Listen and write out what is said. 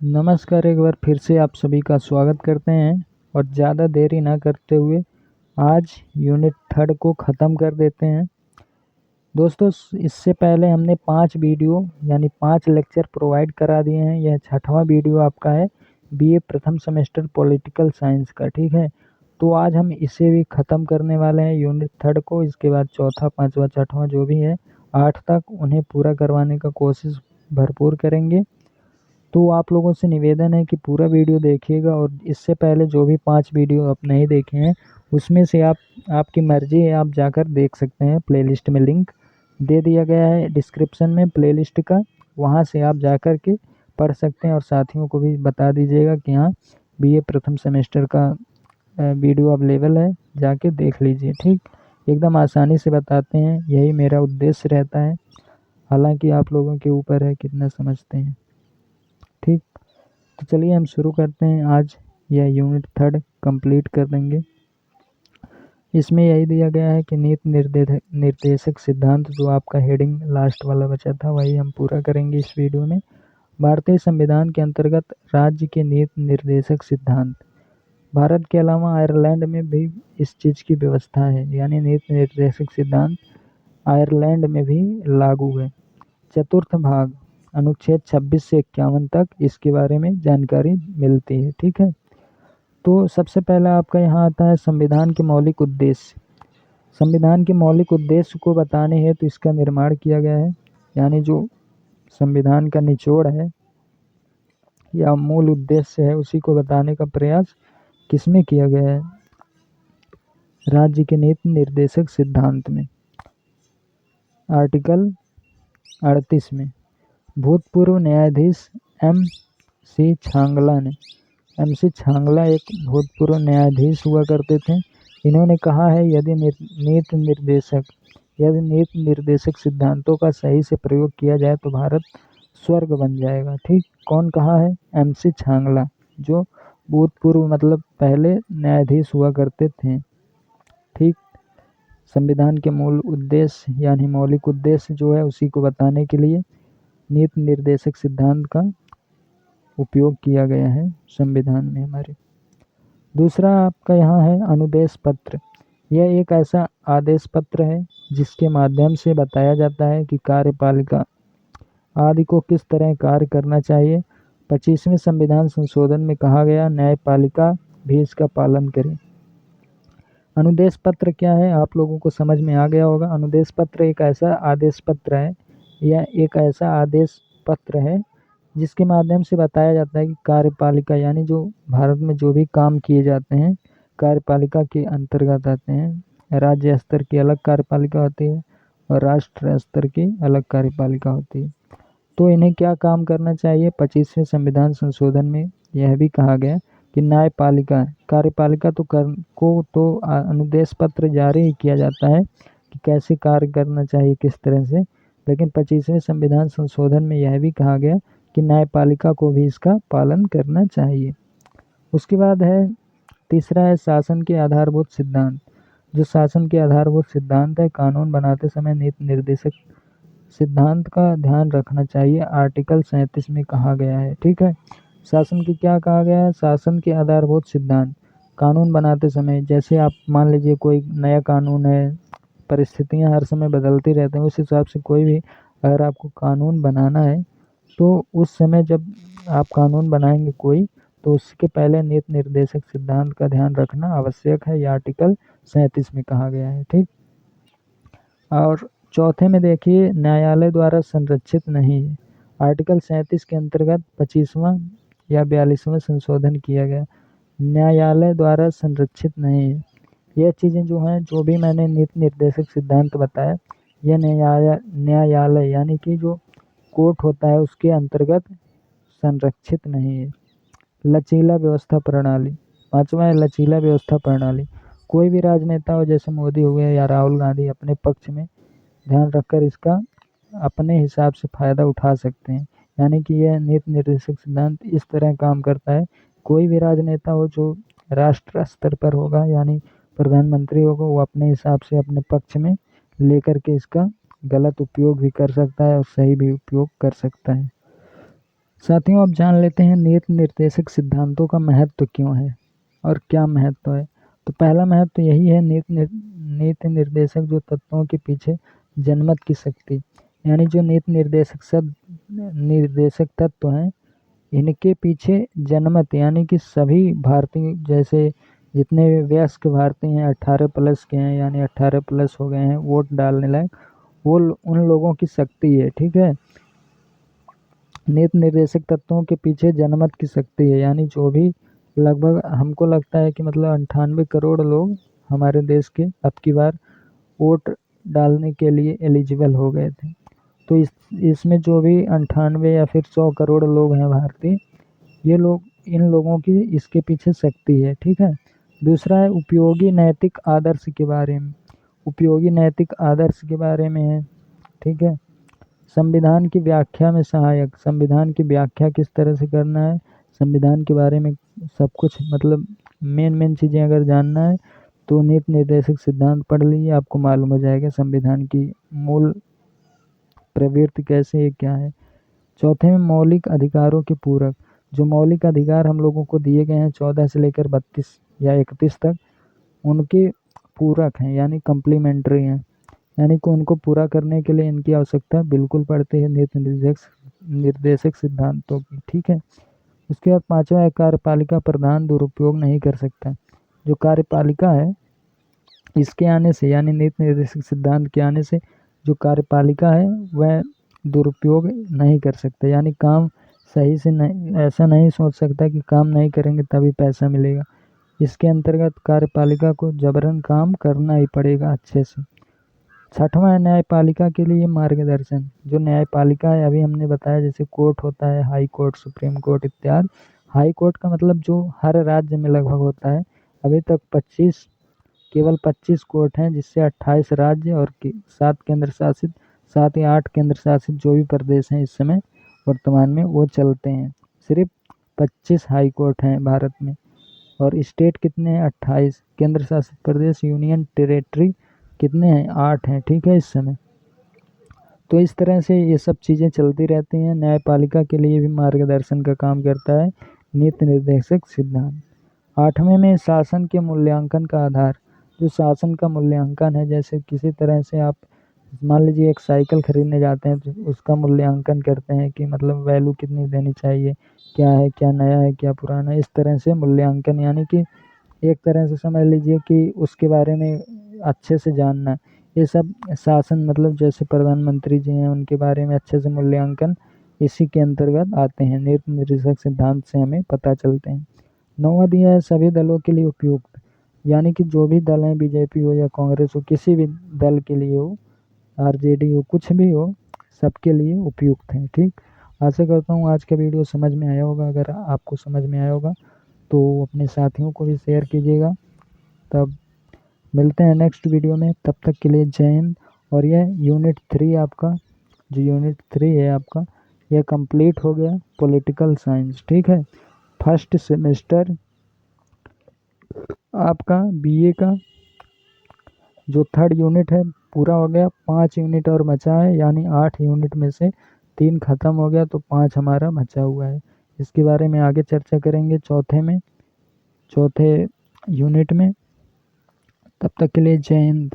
नमस्कार, एक बार फिर से आप सभी का स्वागत करते हैं और ज़्यादा देरी ना करते हुए आज यूनिट थर्ड को ख़त्म कर देते हैं। दोस्तों, इससे पहले हमने 5 वीडियो यानी 5 लेक्चर प्रोवाइड करा दिए हैं। यह छठवां वीडियो आपका है बीए प्रथम सेमेस्टर पॉलिटिकल साइंस का, ठीक है। तो आज हम इसे भी ख़त्म करने वाले हैं यूनिट थर्ड को। इसके बाद चौथा, पाँचवा, छठवां जो भी है 8 तक उन्हें पूरा करवाने का कोशिश भरपूर करेंगे। तो आप लोगों से निवेदन है कि पूरा वीडियो देखिएगा और इससे पहले जो भी 5 वीडियो आप नहीं देखे हैं उसमें से आपकी मर्ज़ी है, आप जाकर देख सकते हैं। प्लेलिस्ट में लिंक दे दिया गया है डिस्क्रिप्शन में प्लेलिस्ट का, वहाँ से आप जाकर के पढ़ सकते हैं और साथियों को भी बता दीजिएगा कि हाँ, बीए प्रथम सेमेस्टर का वीडियो अवेलेबल है, जाके देख लीजिए, ठीक। एकदम आसानी से बताते हैं, यही मेरा उद्देश्य रहता है। हालांकि आप लोगों के ऊपर है कितना समझते हैं, ठीक। तो चलिए हम शुरू करते हैं। आज यह यूनिट थर्ड कंप्लीट कर देंगे। इसमें यही दिया गया है कि नीति निर्देशक सिद्धांत, जो आपका हेडिंग लास्ट वाला बचा था, वही हम पूरा करेंगे इस वीडियो में। भारतीय संविधान के अंतर्गत राज्य के नीति निर्देशक सिद्धांत, भारत के अलावा आयरलैंड में भी इस चीज़ की व्यवस्था है, यानी नीति निर्देशक सिद्धांत आयरलैंड में भी लागू है। चतुर्थ भाग, अनुच्छेद 26 से 51 तक इसके बारे में जानकारी मिलती है, ठीक है। तो सबसे पहला आपका यहाँ आता है संविधान के मौलिक उद्देश्य। संविधान के मौलिक उद्देश्य को बताने हेतु इसका निर्माण किया गया है, यानी जो संविधान का निचोड़ है या मूल उद्देश्य है उसी को बताने का प्रयास किसमें किया गया है, राज्य के नीति निर्देशक सिद्धांत में, आर्टिकल 38 में। भूतपूर्व न्यायाधीश एम सी छांगला एक भूतपूर्व न्यायाधीश हुआ करते थे। इन्होंने कहा है यदि नीति निर्देशक सिद्धांतों का सही से प्रयोग किया जाए तो भारत स्वर्ग बन जाएगा, ठीक। कौन कहा है? एम सी छांगला, जो भूतपूर्व मतलब पहले न्यायाधीश हुआ करते थे, ठीक। संविधान के मूल उद्देश्य यानी मौलिक उद्देश्य जो है उसी को बताने के लिए नीति निर्देशक सिद्धांत का उपयोग किया गया है संविधान में हमारे। दूसरा आपका यहाँ है अनुदेश पत्र। यह एक ऐसा आदेश पत्र है जिसके माध्यम से बताया जाता है कि कार्यपालिका आदि को किस तरह कार्य करना चाहिए। 25वें संविधान संशोधन में कहा गया न्यायपालिका भी इसका पालन करे। अनुदेश पत्र क्या है, आप लोगों को समझ में आ गया होगा। अनुदेश पत्र एक ऐसा आदेश पत्र है या एक ऐसा आदेश पत्र है जिसके माध्यम से बताया जाता है कि कार्यपालिका यानी जो भारत में जो भी काम किए जाते हैं कार्यपालिका के अंतर्गत आते हैं। राज्य स्तर की अलग कार्यपालिका होती है और राष्ट्र स्तर की अलग कार्यपालिका होती है। तो इन्हें क्या काम करना चाहिए? 25वें संविधान संशोधन में यह भी कहा गया कि न्यायपालिका कार्यपालिका तो अनुदेश पत्र जारी ही किया जाता है कि कैसे कार्य करना चाहिए, किस तरह से। लेकिन 25वें संविधान संशोधन में यह भी कहा गया कि न्यायपालिका को भी इसका पालन करना चाहिए। उसके बाद है तीसरा है शासन के आधारभूत सिद्धांत। जो शासन के आधारभूत सिद्धांत है, कानून बनाते समय नीति निर्देशक सिद्धांत का ध्यान रखना चाहिए, आर्टिकल 37 में कहा गया है, ठीक है। शासन की क्या कहा गया है? शासन के आधारभूत सिद्धांत कानून बनाते समय, जैसे आप मान लीजिए कोई नया कानून है, परिस्थितियां हर समय बदलती रहती हैं, उस हिसाब से कोई भी अगर आपको कानून बनाना है तो उस समय जब आप कानून बनाएंगे कोई, तो उसके पहले नीति निर्देशक सिद्धांत का ध्यान रखना आवश्यक है। यह आर्टिकल 37 में कहा गया है, ठीक। और चौथे में देखिए न्यायालय द्वारा संरक्षित नहीं है। आर्टिकल 37 के अंतर्गत 25वां या 42वां संशोधन किया गया, न्यायालय द्वारा संरक्षित नहीं है। यह चीज़ें जो हैं, जो भी मैंने नीति निर्देशक सिद्धांत बताया, यह न्यायालय यानी कि जो कोर्ट होता है उसके अंतर्गत संरक्षित नहीं है। लचीला व्यवस्था प्रणाली, पांचवा है लचीला व्यवस्था प्रणाली। कोई भी राजनेता हो, जैसे मोदी हो गया या राहुल गांधी, अपने पक्ष में ध्यान रखकर इसका अपने हिसाब से फ़ायदा उठा सकते हैं। यानी कि यह नीति निर्देशक सिद्धांत इस तरह काम करता है, कोई भी राजनेता हो जो राष्ट्र स्तर पर होगा यानी प्रधानमंत्री होगा, वो अपने हिसाब से अपने पक्ष में लेकर के इसका गलत उपयोग भी कर सकता है और सही भी उपयोग कर सकता है। साथियों, अब जान लेते हैं नीति निर्देशक सिद्धांतों का महत्व क्यों है और क्या महत्व है। तो पहला महत्व यही है, नीति निर्देशक जो तत्वों के पीछे जनमत की शक्ति, यानी जो नीति निर्देशक तत्व हैं, इनके पीछे जनमत यानी कि सभी भारतीय, जैसे जितने भी वयस्क भारतीय हैं 18+ के हैं, यानी 18+ हो गए हैं वोट डालने लायक, वो उन लोगों की शक्ति है। ठीक है, नीति निर्देशक तत्वों के पीछे जनमत की शक्ति है, यानी जो भी लगभग हमको लगता है कि मतलब 98 करोड़ लोग हमारे देश के अब की बार वोट डालने के लिए एलिजिबल हो गए थे। तो इसमें जो भी 98 या फिर 100 करोड़ लोग हैं भारतीय, ये लोग, इन लोगों की इसके पीछे शक्ति है। ठीक है, दूसरा है उपयोगी नैतिक आदर्श के बारे में। उपयोगी नैतिक आदर्श के बारे में है। ठीक है, संविधान की व्याख्या में सहायक, संविधान की व्याख्या किस तरह से करना है, संविधान के बारे में सब कुछ, मतलब मेन चीज़ें अगर जानना है तो नीति निर्देशक सिद्धांत पढ़ लीजिए, आपको मालूम हो जाएगा संविधान की मूल प्रवृत्ति कैसे है, क्या है। चौथे में मौलिक अधिकारों के पूरक, जो मौलिक अधिकार हम लोगों को दिए गए हैं 14 से लेकर 32 या 31 तक, उनके पूरक हैं, यानी कम्प्लीमेंट्री हैं, यानी कि उनको पूरा करने के लिए इनकी आवश्यकता बिल्कुल पड़ती है नीति निर्देशक सिद्धांतों की। ठीक है, उसके बाद पांचवा है कार्यपालिका प्रधान दुरुपयोग नहीं कर सकता। जो कार्यपालिका है, इसके आने से, यानी नीति निर्देशक सिद्धांत के आने से जो कार्यपालिका है वह दुरुपयोग नहीं कर सकता, यानी काम सही से नहीं, ऐसा नहीं सोच सकता कि काम नहीं करेंगे तभी पैसा मिलेगा। इसके अंतर्गत कार्यपालिका को जबरन काम करना ही पड़ेगा अच्छे से। छठवां है न्यायपालिका के लिए मार्गदर्शन। जो न्यायपालिका है, अभी हमने बताया जैसे कोर्ट होता है, हाई कोर्ट, सुप्रीम कोर्ट इत्यादि। हाई कोर्ट का मतलब जो हर राज्य में लगभग होता है। अभी तक केवल 25 कोर्ट हैं, जिससे 28 राज्य और 7 केंद्र शासित, 7 या 8 केंद्र शासित जो भी प्रदेश हैं इस समय वर्तमान में, वो चलते हैं। सिर्फ 25 हाई कोर्ट हैं भारत में, और स्टेट कितने हैं 28, केंद्र शासित प्रदेश यूनियन टेरेटरी कितने हैं 8 हैं। ठीक है, इस समय तो इस तरह से ये सब चीज़ें चलती रहती हैं। न्यायपालिका के लिए भी मार्गदर्शन का काम करता है नीति निर्देशक सिद्धांत। 8वें में शासन के मूल्यांकन का आधार। जो शासन का मूल्यांकन है, जैसे किसी तरह से आप मान लीजिए एक साइकिल खरीदने जाते हैं तो उसका मूल्यांकन करते हैं कि मतलब वैल्यू कितनी देनी चाहिए, क्या है, क्या नया है, क्या पुराना है, इस तरह से मूल्यांकन, यानी कि एक तरह से समझ लीजिए कि उसके बारे में अच्छे से जानना। ये सब शासन, मतलब जैसे प्रधानमंत्री जी हैं उनके बारे में अच्छे से मूल्यांकन इसी के अंतर्गत आते हैं, नीति निर्देशक सिद्धांत से हमें पता चलते हैं। 9वां दिया है सभी दलों के लिए उपयुक्त, यानी कि जो भी दल हैं, बीजेपी हो या कांग्रेस हो, किसी भी दल के लिए हो, आरजेडी हो, कुछ भी हो, सबके लिए उपयुक्त हैं। ठीक, आशा करता हूँ आज का वीडियो समझ में आया होगा। अगर आपको समझ में आया होगा तो अपने साथियों को भी शेयर कीजिएगा। तब मिलते हैं नेक्स्ट वीडियो में, तब तक के लिए जय हिंद। और यह यूनिट 3 आपका, जो यूनिट 3 है आपका, यह कंप्लीट हो गया, पॉलिटिकल साइंस। ठीक है, फर्स्ट सेमेस्टर आपका बीए का जो 3rd यूनिट है पूरा हो गया। 5 यूनिट और बचा है, यानी 8 यूनिट में से 3 खत्म हो गया, तो 5 हमारा बचा हुआ है। इसके बारे में आगे चर्चा करेंगे चौथे यूनिट में। तब तक के लिए जय हिंद।